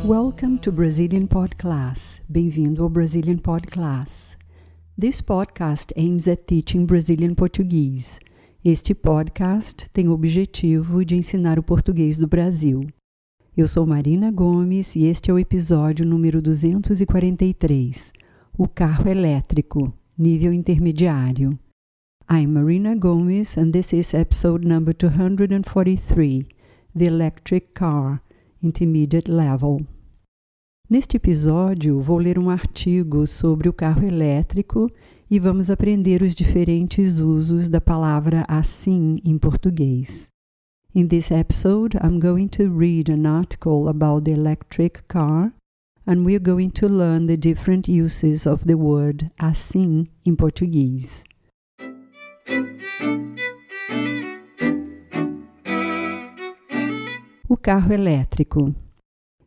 Welcome to Brazilian Pod Class. Bem-vindo ao Brazilian Pod Class. This podcast aims at teaching Brazilian Portuguese. Este podcast tem o objetivo de ensinar o português do Brasil. Eu sou Marina Gomes e este é o episódio número 243, o carro elétrico, nível intermediário. I'm Marina Gomes and this is episode number 243, the electric car, intermediate level. Neste episódio, vou ler um artigo sobre o carro elétrico e vamos aprender os diferentes usos da palavra assim em português. In this episode, I'm going to read an article about the electric car and we're going to learn the different uses of the word assim em português. O carro elétrico.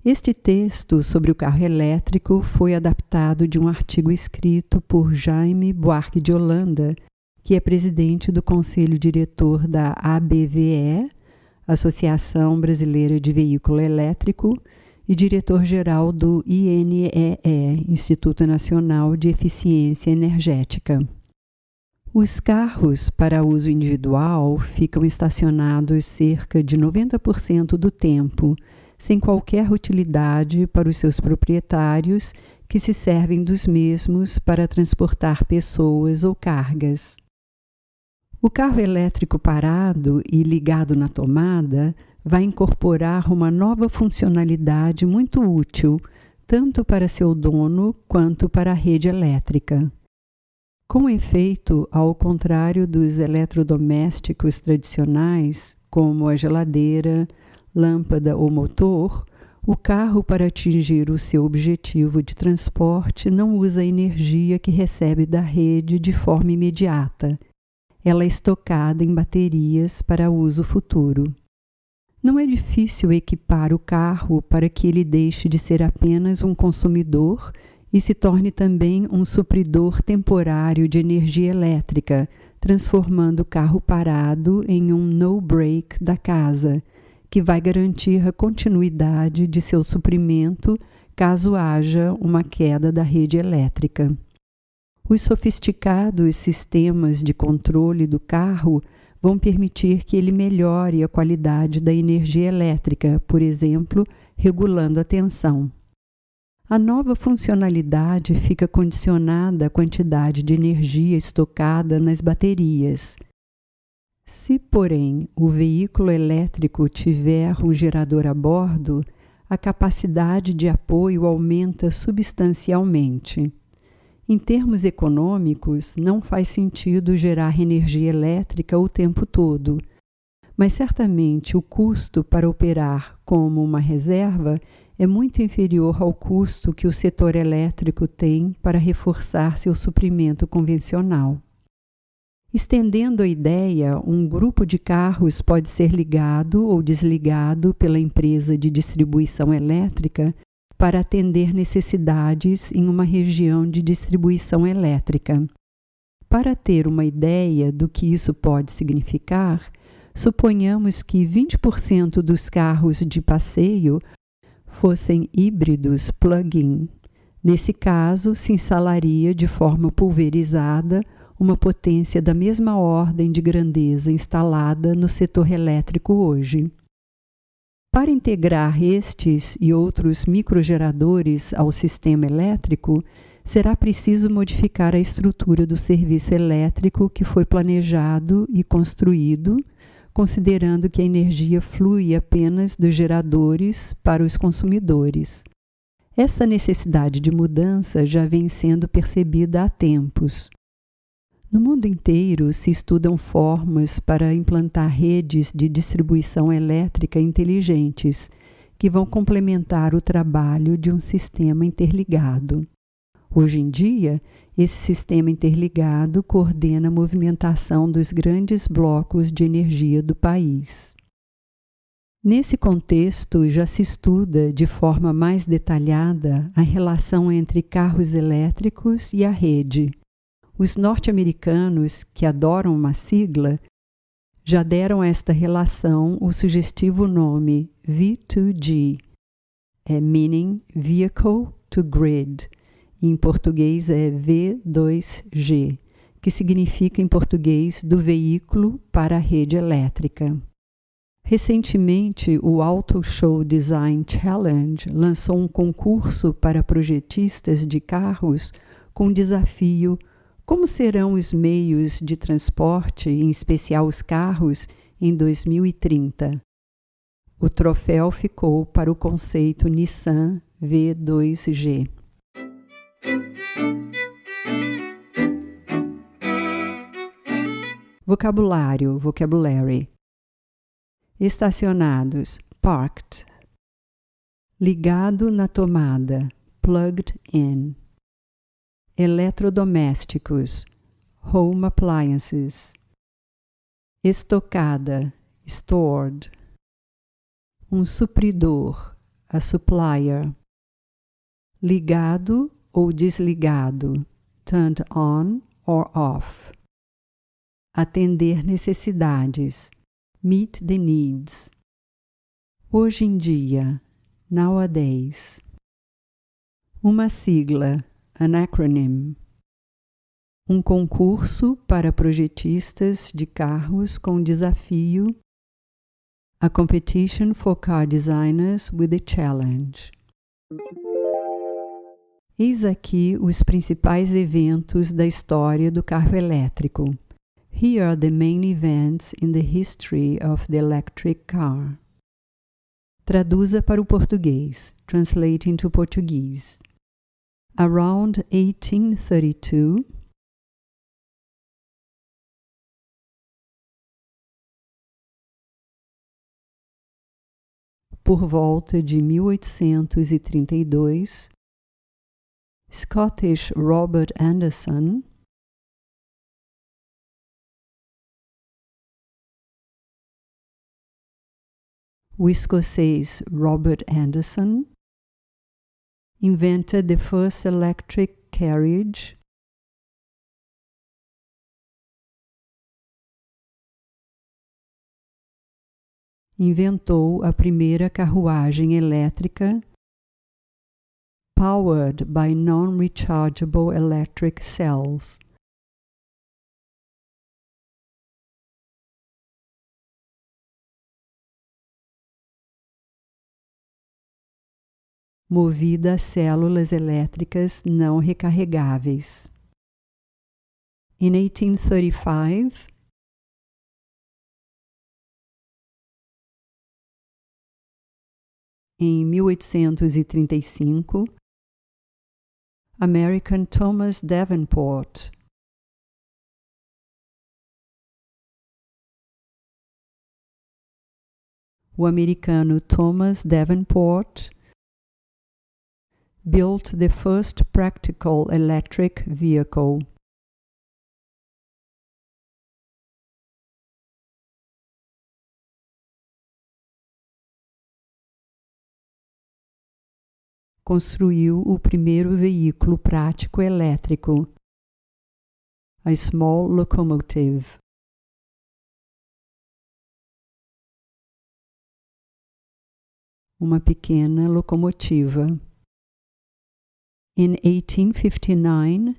Este texto sobre o carro elétrico foi adaptado de um artigo escrito por Jaime Buarque de Holanda, que é presidente do Conselho Diretor da ABVE, Associação Brasileira de Veículo Elétrico, e diretor-geral do INEE, Instituto Nacional de Eficiência Energética. Os carros para uso individual ficam estacionados cerca de 90% do tempo, sem qualquer utilidade para os seus proprietários, que se servem dos mesmos para transportar pessoas ou cargas. O carro elétrico parado e ligado na tomada vai incorporar uma nova funcionalidade muito útil, tanto para seu dono quanto para a rede elétrica. Com efeito, ao contrário dos eletrodomésticos tradicionais, como a geladeira, lâmpada ou motor, o carro, para atingir o seu objetivo de transporte, não usa a energia que recebe da rede de forma imediata. Ela é estocada em baterias para uso futuro. Não é difícil equipar o carro para que ele deixe de ser apenas um consumidor e se torne também um supridor temporário de energia elétrica, transformando o carro parado em um no-break da casa, que vai garantir a continuidade de seu suprimento caso haja uma queda da rede elétrica. Os sofisticados sistemas de controle do carro vão permitir que ele melhore a qualidade da energia elétrica, por exemplo, regulando a tensão. A nova funcionalidade fica condicionada à quantidade de energia estocada nas baterias. Se, porém, o veículo elétrico tiver um gerador a bordo, a capacidade de apoio aumenta substancialmente. Em termos econômicos, não faz sentido gerar energia elétrica o tempo todo, mas certamente o custo para operar como uma reserva é muito inferior ao custo que o setor elétrico tem para reforçar seu suprimento convencional. Estendendo a ideia, um grupo de carros pode ser ligado ou desligado pela empresa de distribuição elétrica para atender necessidades em uma região de distribuição elétrica. Para ter uma ideia do que isso pode significar, suponhamos que 20% dos carros de passeio fossem híbridos plug-in. Nesse caso, se instalaria de forma pulverizada uma potência da mesma ordem de grandeza instalada no setor elétrico hoje. Para integrar estes e outros microgeradores ao sistema elétrico, será preciso modificar a estrutura do serviço elétrico que foi planejado e construído, considerando que a energia flui apenas dos geradores para os consumidores. Essa necessidade de mudança já vem sendo percebida há tempos. No mundo inteiro se estudam formas para implantar redes de distribuição elétrica inteligentes, que vão complementar o trabalho de um sistema interligado. Hoje em dia, esse sistema interligado coordena a movimentação dos grandes blocos de energia do país. Nesse contexto, já se estuda de forma mais detalhada a relação entre carros elétricos e a rede. Os norte-americanos, que adoram uma sigla, já deram a esta relação o sugestivo nome V2G, meaning Vehicle to Grid. Em português é V2G, que significa em português do veículo para a rede elétrica. Recentemente, o Auto Show Design Challenge lançou um concurso para projetistas de carros com o desafio Como serão os meios de transporte, em especial os carros, em 2030? O troféu ficou para o conceito Nissan V2G. Vocabulário, vocabulary. Estacionados, parked. Ligado na tomada, plugged in. Eletrodomésticos, home appliances. Estocada, stored. Um supridor, a supplier. Ligado ou desligado, turned on or off. Atender necessidades, meet the needs. Hoje em dia, nowadays. Uma sigla, an acronym. Um concurso para projetistas de carros com desafio, a competition for car designers with a challenge. Eis aqui os principais eventos da história do carro elétrico. Here are the main events in the history of the electric car. Traduza para o português. Translate into Portuguese. Around 1832, por volta de 1832, Scottish Robert Anderson o escocês Robert Anderson invented the first electric carriage. Inventou a primeira carruagem elétrica, powered by non-rechargeable electric cells. Movida a células elétricas não recarregáveis. In 1835, em 1835, American Thomas Davenport o americano Thomas Davenport built the first practical electric vehicle. Construiu o primeiro veículo prático elétrico, a small locomotive. Uma pequena locomotiva. In 1859,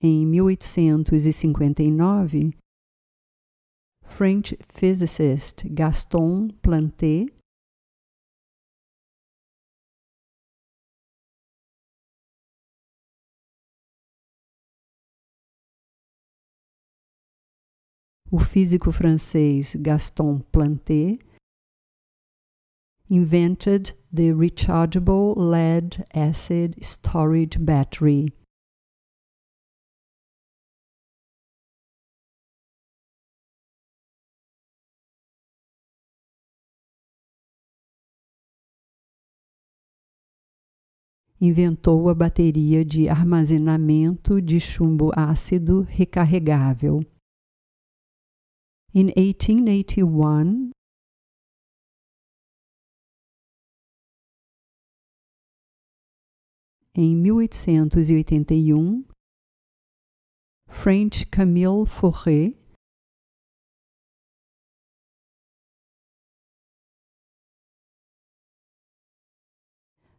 em 1859, French physicist Gaston Planté o físico francês Gaston Planté invented the rechargeable lead-acid storage battery. Inventou a bateria de armazenamento de chumbo ácido recarregável. In 1881, em 1881, French Camille Fauré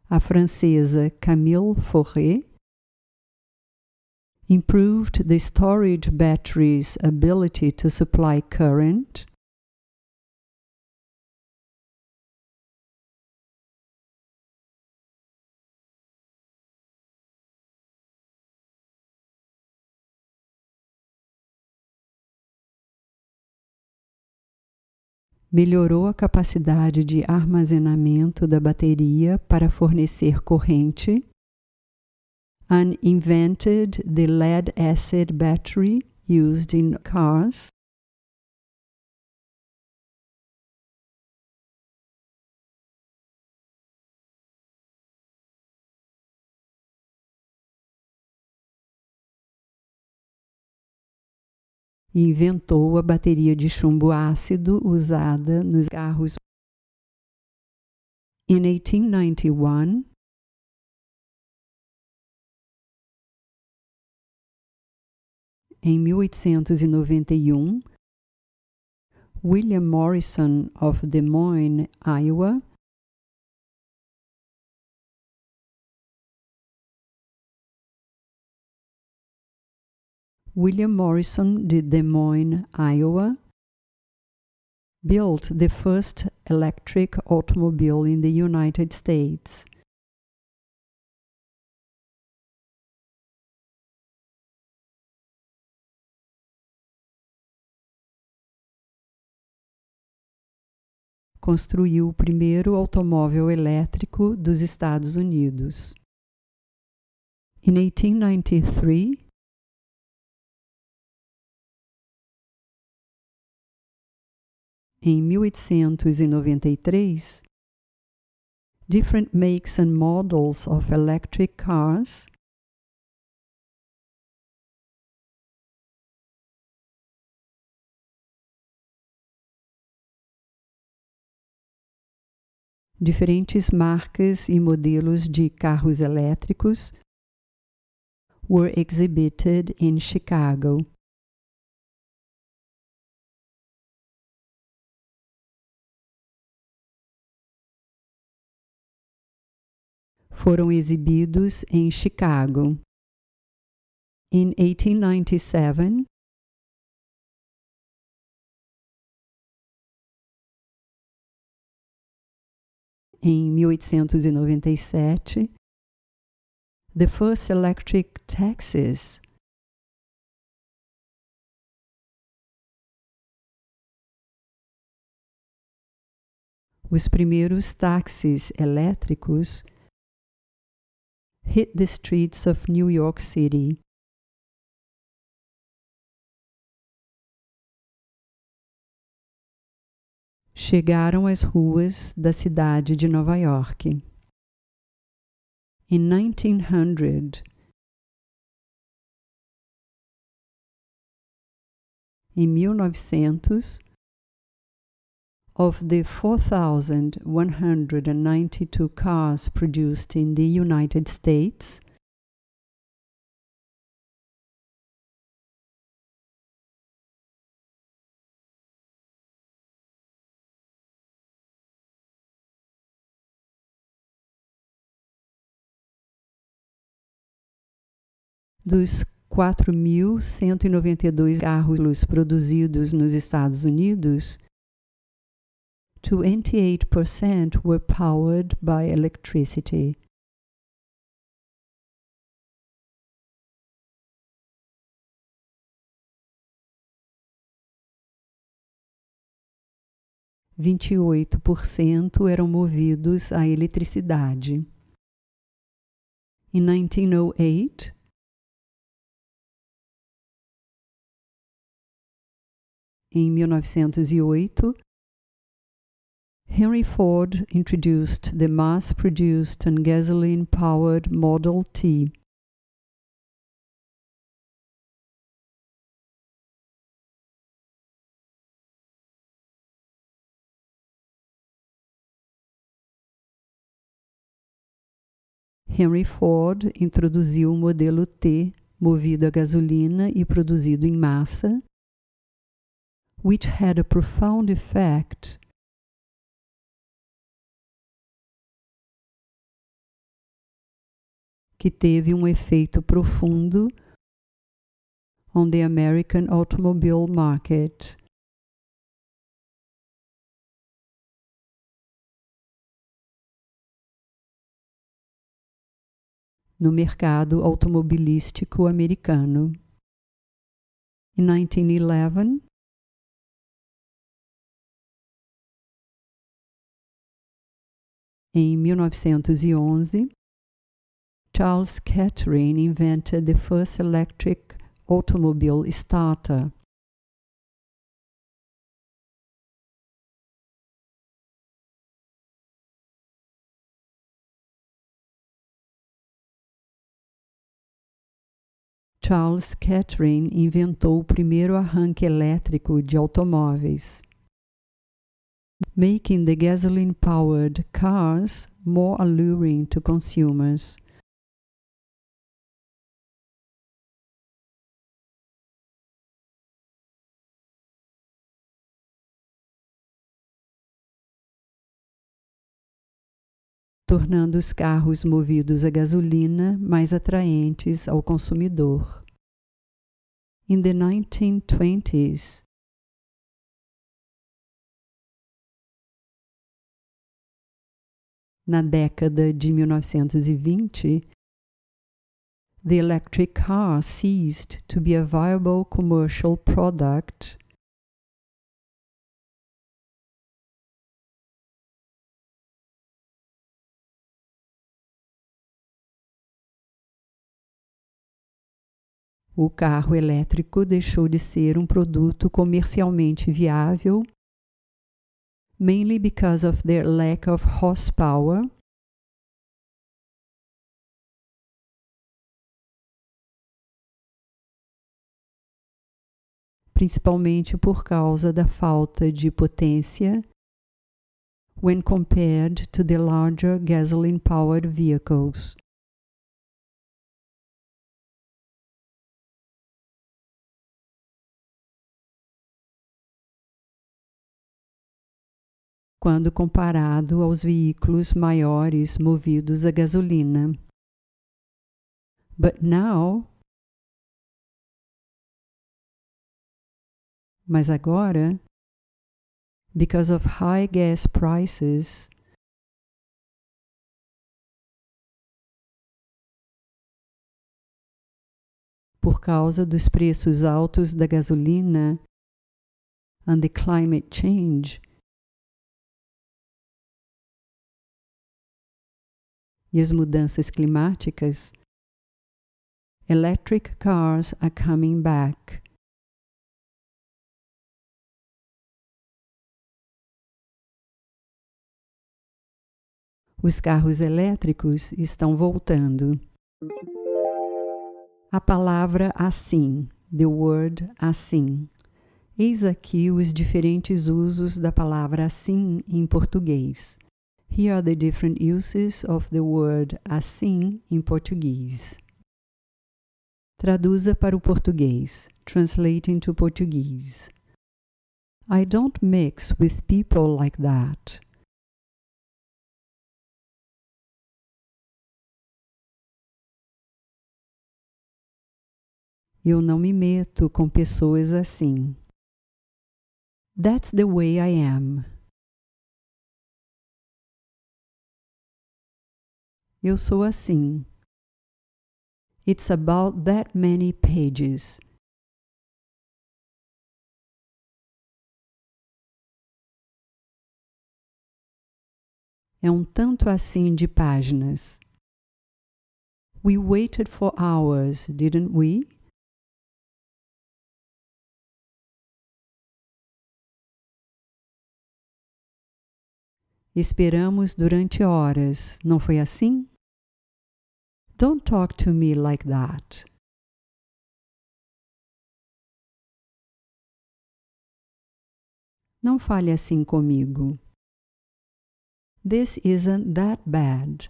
a francesa Camille Fauré, improved the storage battery's ability to supply current, melhorou a capacidade de armazenamento da bateria para fornecer corrente, and invented the lead-acid battery used in cars, e inventou a bateria de chumbo ácido usada nos carros. In 1891, em 1891, William Morrison of Des Moines, Iowa, William Morrison de Des Moines, Iowa, built the first electric automobile in the United States. Construiu o primeiro automóvel elétrico dos Estados Unidos. In 1893, em 1893, different makes and models of electric cars diferentes marcas e modelos de carros elétricos were exhibited in Chicago. Foram exibidos em Chicago. In 1897, em 1897, the first electric taxis os primeiros táxis elétricos hit the streets of New York City. Chegaram às ruas da cidade de Nova York. In 1900, em 1900, of the 4,192 cars produced in the United States, dos 4.192 carros produzidos nos Estados Unidos, 28% were powered by electricity. Vinte e 28% eram movidos a eletricidade. In 1908, em 1908, Henry Ford introduced the mass-produced and gasoline-powered Model T. Henry Ford introduziu o modelo T, movido a gasolina e produzido em massa, which had a profound effect que teve um efeito profundo on the American automobile market. No mercado automobilístico americano. In 1911, em 1911, Charles Kettering invented the first electric automobile starter. Charles Kettering inventou o primeiro arranque elétrico de automóveis, making the gasoline-powered cars more alluring to consumers. Tornando os carros movidos a gasolina mais atraentes ao consumidor. In the 1920s, na década de 1920, the electric car ceased to be a viable commercial product O carro elétrico deixou de ser um produto comercialmente viável, mainly because of their lack of horsepower, principalmente por causa da falta de potência when compared to the larger gasoline-powered vehicles. Quando comparado aos veículos maiores movidos a gasolina. But now, mas agora, because of high gas prices, por causa dos preços altos da gasolina and the climate change, e as mudanças climáticas, electric cars are coming back. Os carros elétricos estão voltando. A palavra assim, the word assim. Eis aqui os diferentes usos da palavra assim em português. Here are the different uses of the word assim em português. Traduza para o português. Translate into Portuguese. I don't mix with people like that. Eu não me meto com pessoas assim. That's the way I am. Eu sou assim. It's about that many pages. É um tanto assim de páginas. We waited for hours, didn't we? Esperamos durante horas, não foi assim? Don't talk to me like that. Não fale assim comigo. This isn't that bad.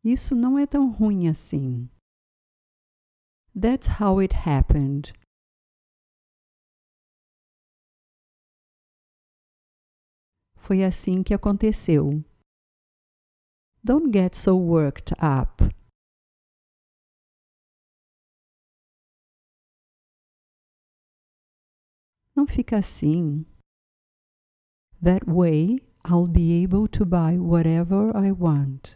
Isso não é tão ruim assim. That's how it happened. foi assim que aconteceu. Don't get so worked up. Não fica assim. That way, I'll be able to buy whatever I want.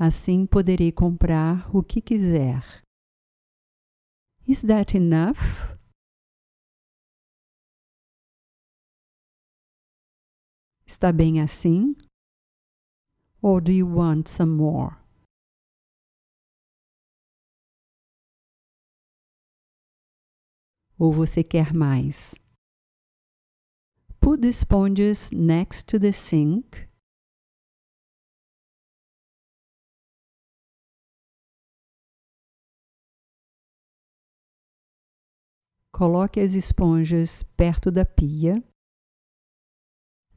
Assim poderei comprar o que quiser. Is that enough? Está bem assim? Or do you want some more? Ou você quer mais? Put the sponges next to the sink. Coloque as esponjas perto da pia.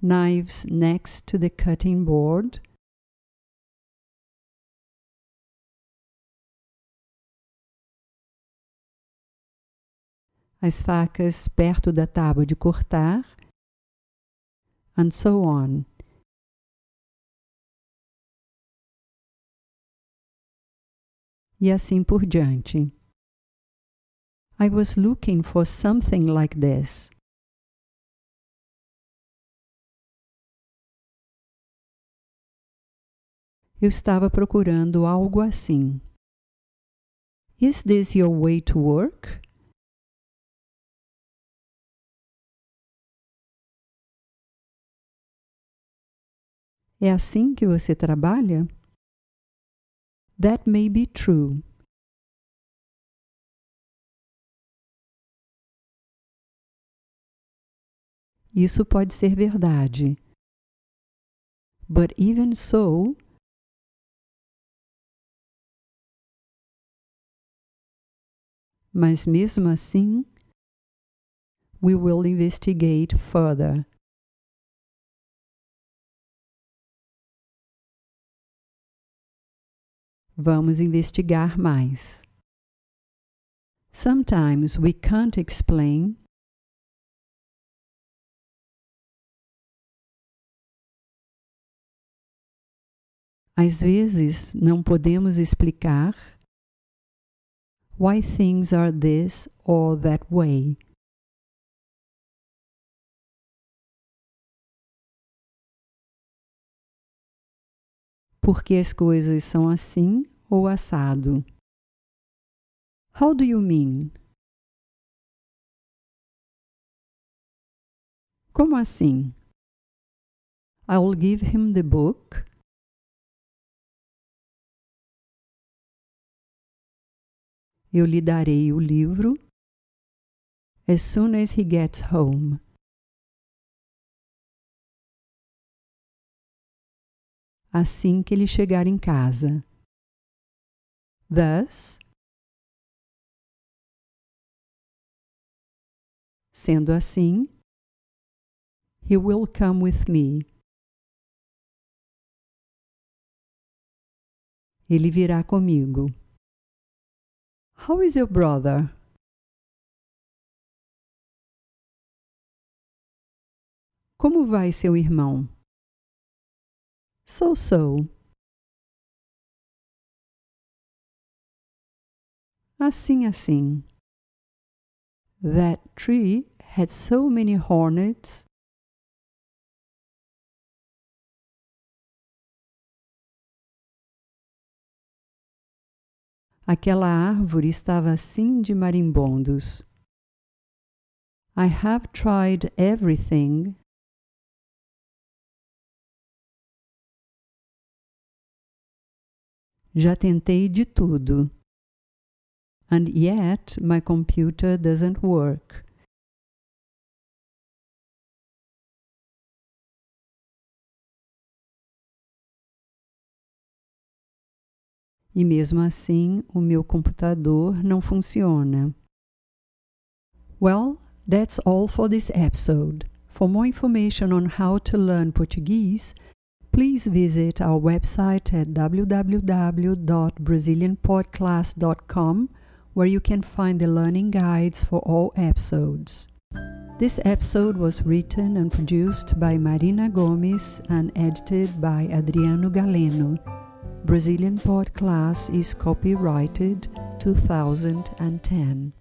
Knives next to the cutting board. As facas perto da tábua de cortar. And so on. E assim por diante. I was looking for something like this. Eu estava procurando algo assim. Is this your way to work? É assim que você trabalha? That may be true. Isso pode ser verdade. But even so, mas mesmo assim, we will investigate further. Vamos investigar mais. Sometimes we can't explain. Às vezes não podemos explicar why things are this or that way. Porque as coisas são assim ou assado. How do you mean? Como assim? I'll give him the book. Eu lhe darei o livro. As soon as he gets home. Assim que ele chegar em casa. Thus, sendo assim, he will come with me. Ele virá comigo. How is your brother? Como vai seu irmão? So. Assim. That tree had so many hornets. Aquela árvore estava assim de marimbondos. I have tried everything. Já tentei de tudo. And yet my computer doesn't work. E mesmo assim, o meu computador não funciona. Well, that's all for this episode. For more information on how to learn Portuguese, Please visit our website at www.brazilianpodclass.com, where you can find the learning guides for all episodes. This episode was written and produced by Marina Gomes and edited by Adriano Galeno. Brazilian Pod Class is copyrighted 2010.